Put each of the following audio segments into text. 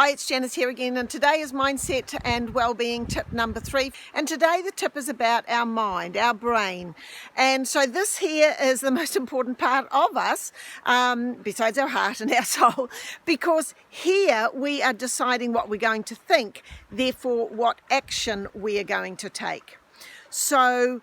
Hi, it's Janice here again, and today is mindset and well-being tip number 3. And today the tip is about our mind, our brain. And so this here is the most important part of us, besides our heart and our soul, because here we are deciding what we're going to think, therefore what action we are going to take. So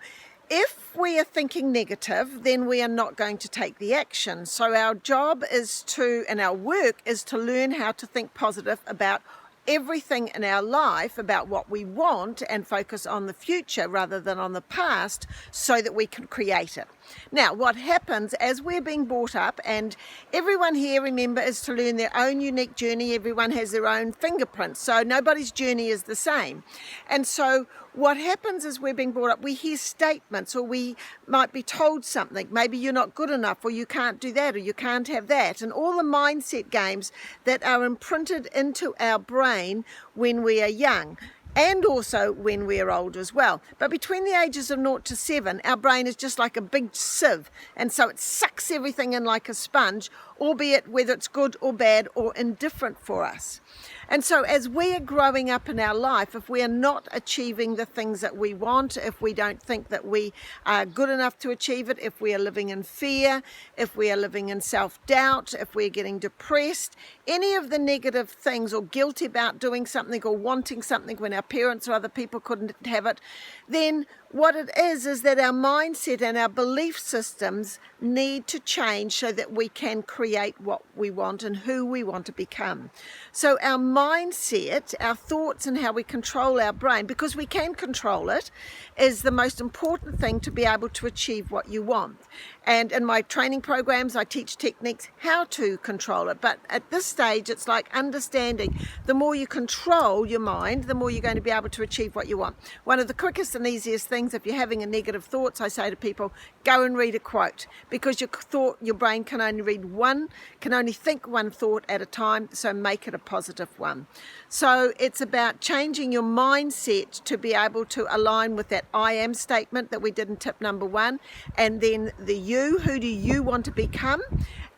if we are thinking negative, then we are not going to take the action. So our job is to, and our work is to learn how to think positive about everything in our life, about what we want, and focus on the future rather than on the past so that we can create it. Now, what happens as we're being brought up, and everyone here, remember, is to learn their own unique journey. Everyone has their own fingerprints, so nobody's journey is the same. And so what happens is we're being brought up, we hear statements, or we might be told something. Maybe you're not good enough, or you can't do that, or you can't have that. And all the mindset games that are imprinted into our brain when we are young, and also when we're older as well. But between the ages of 0 to 7, our brain is just like a big sieve, and so it sucks everything in like a sponge, albeit whether it's good or bad or indifferent for us. And so as we are growing up in our life, if we are not achieving the things that we want, if we don't think that we are good enough to achieve it, if we are living in fear, if we are living in self-doubt, if we're getting depressed, any of the negative things, or guilty about doing something or wanting something when our parents or other people couldn't have it, then what it is that our mindset and our belief systems need to change so that we can create what we want and who we want to become. So our mindset, our thoughts, and how we control our brain, because we can control it, is the most important thing to be able to achieve what you want. And in my training programs, I teach techniques how to control it. But at this stage, it's like understanding the more you control your mind, the more you're going to be able to achieve what you want. One of the quickest and easiest things, if you're having a negative thoughts, I say to people, go and read a quote, because your brain can only think one thought at a time, so make it a positive one. So it's about changing your mindset to be able to align with that I am statement that we did in tip number 1, and then the you, who do you want to become,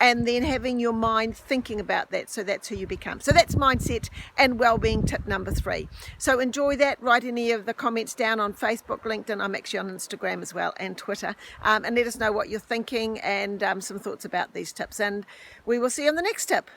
and then having your mind thinking about that, so that's who you become. So that's mindset and well-being tip number 3. So enjoy that. Write any of the comments down on Facebook, LinkedIn. I'm actually on Instagram as well, and Twitter, and let us know what you're thinking and some thoughts about these tips, and we will see you on the next tip.